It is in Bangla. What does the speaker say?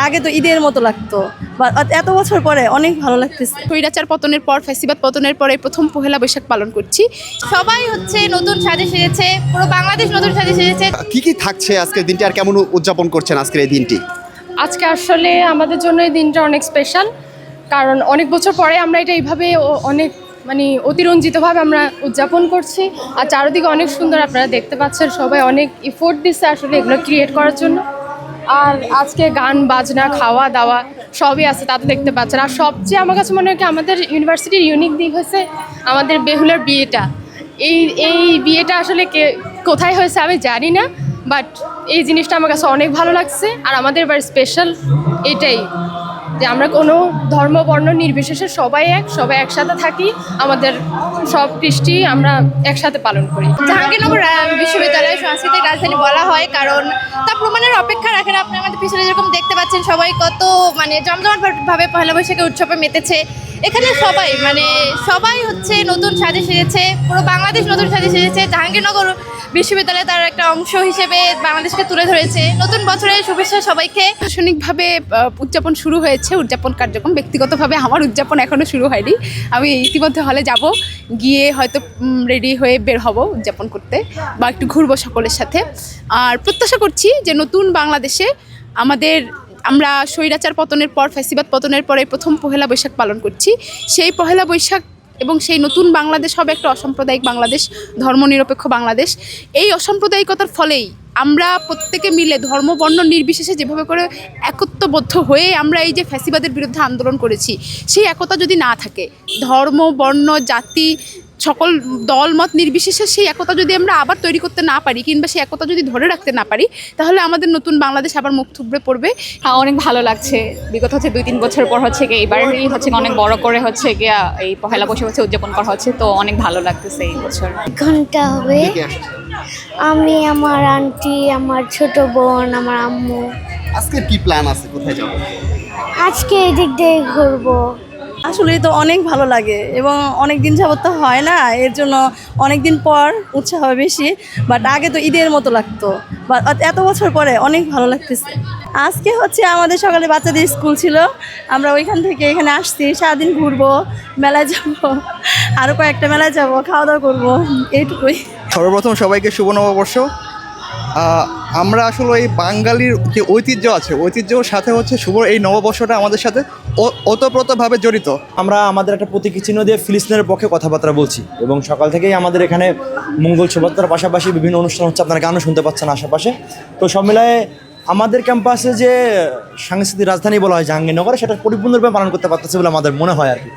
আগে তো ঈদের মতো লাগতো, এত বছর পরে অনেক ভালো লাগতেছে। স্বৈরাচার পতনের পর, ফ্যাসিবাদ পতনের পরে প্রথম পহেলা বৈশাখ পালন করছি। সবাই হচ্ছে নতুন সাজে সেজেছে, পুরো বাংলাদেশ নতুন সাজে সেজেছে। কি কি থাকছে আজকের দিনটি, আর কেমন উদযাপন করছেন আজকের এই দিনটি? আজকে আসলে আমাদের জন্য এই দিনটা অনেক স্পেশাল, কারণ অনেক বছর পরে আমরা এটা এইভাবে অনেক অতিরঞ্জিতভাবে আমরা উদযাপন করছি। আর চারিদিকে অনেক সুন্দর, আপনারা দেখতে পাচ্ছেন সবাই অনেক এফোর্ট দিচ্ছে আসলে এগুলো ক্রিয়েট করার জন্য। আর আজকে গান বাজনা খাওয়া দাওয়া সবই আছে, তা তো দেখতে পাচ্ছেন। আর সবচেয়ে আমার কাছে মনে হয় কি আমাদের ইউনিভার্সিটির ইউনিক দিক হচ্ছে আমাদের বেহুলার বিয়েটা। এই বিয়েটা আসলে কোথায় হয়েছে আমি জানি না, বাট এই জিনিসটা আমার কাছে অনেক ভালো লাগছে। আর আমাদের এবার স্পেশাল এটাই যে আমরা কোনো ধর্ম বর্ণ নির্বিশেষে সবাই একসাথে থাকি, আমাদের সব কৃষ্টি আমরা একসাথে পালন করি। জাহাঙ্গীরনগর বিশ্ববিদ্যালয় সাংস্কৃতিক রাজধানী বলা হয় কারণ তা প্রমাণের অপেক্ষা রাখে না। আপনি আমাদের পিছনে যেরকম দেখতে পাচ্ছেন সবাই কত জমজমাটভাবে পহেলা বৈশাখের উৎসবে মেতেছে। এখানে সবাই হচ্ছে নতুন সাজে সেজেছে, পুরো বাংলাদেশ নতুন সাজে সেজেছে। জাহাঙ্গীরনগর বিশ্ববিদ্যালয় তার একটা অংশ হিসেবে বাংলাদেশকে তুলে ধরেছে। নতুন বছরের শুভেচ্ছা সবাইকে। প্রশাসনিকভাবে উদযাপন শুরু হয়েছে, উদযাপন কার্যক্রম। ব্যক্তিগতভাবে আমার উদযাপন এখনও শুরু হয়নি। আমি ইতিমধ্যে হলে যাব, গিয়ে হয়তো রেডি হয়ে বের হব উদযাপন করতে, বা একটু ঘুরবো সকলের সাথে। আর প্রত্যাশা করছি যে নতুন বাংলাদেশে আমরা স্বৈরাচার পতনের পর, ফ্যাসিবাদ পতনের পরে প্রথম পহেলা বৈশাখ পালন করছি। সেই পহেলা বৈশাখ এবং সেই নতুন বাংলাদেশ হবে একটা অসাম্প্রদায়িক বাংলাদেশ, ধর্মনিরপেক্ষ বাংলাদেশ। এই অসাম্প্রদায়িকতার ফলেই আমরা প্রত্যেকে মিলে ধর্ম বর্ণ নির্বিশেষে যেভাবে করে একত্ববদ্ধ হয়ে আমরা এই যে ফ্যাসিবাদের বিরুদ্ধে আন্দোলন করেছি, সেই একতা যদি না থাকে, ধর্ম বর্ণ জাতি সকল দলমত নির্বিশেষে সেই একতা যদি আমরা আবার তৈরি করতে না পারি, কিংবা সেই একতা যদি ধরে রাখতে না পারি, তাহলে আমাদের নতুন বাংলাদেশ আবার মুখ থুবড়ে পড়বে। অনেক ভালো লাগছে। বিগত 2-3 বছর পর এবারই অনেক বড় করে এই পহেলা বৈশাখ উদযাপন করা হচ্ছে, তো অনেক ভালো লাগতেছে এই বছর। ঘন্টা হবে, আমি, আমার আন্টি, আমার ছোট বোন, আমার আম্মু। আজকে কি প্ল্যান আছে, কোথায় যাব? আজকে এদিক দিয়ে ঘুরবো। আসলে তো অনেক ভালো লাগে এবং অনেক দিন যাবত তো হয় না, এর জন্য অনেক দিন পর উৎসাহ বেশি। বাট আগে তো ঈদের মতো লাগতো, এত বছর পরে অনেক ভালো লাগতেছে। আজকে হচ্ছে আমাদের সকালে বাচ্চাদের স্কুল ছিল, আমরা ওইখান থেকে এখানে আসছি। সারাদিন ঘুরবো, মেলায় যাবো, আরও কয়েকটা মেলায় যাবো, খাওয়া দাওয়া করবো, এইটুকুই। সর্বপ্রথম সবাইকে শুভ নববর্ষ। আমরা আসলে এই বাঙালির যে ঐতিহ্য আছে, ঐতিহ্যর সাথে শুভ এই নববর্ষটা আমাদের সাথে ওতপ্রোতভাবে জড়িত। আমরা আমাদের একটা প্রতীকী চিহ্ন দিয়ে ফিলিস্তিনের পক্ষে কথাবার্তা বলছি, এবং সকাল থেকেই আমাদের এখানে মঙ্গল শোভাযাত্রার পাশাপাশি বিভিন্ন অনুষ্ঠান হচ্ছে, আপনারা গানও শুনতে পাচ্ছেন আশেপাশে। তো সব মিলায়ে আমাদের ক্যাম্পাসে যে সাংস্কৃতিক রাজধানী বলা হয় জাহাঙ্গীরনগর, সেটা পরিপূর্ণরূপে পালন করতে পারতেছে বলে আমাদের মনে হয় আর কি।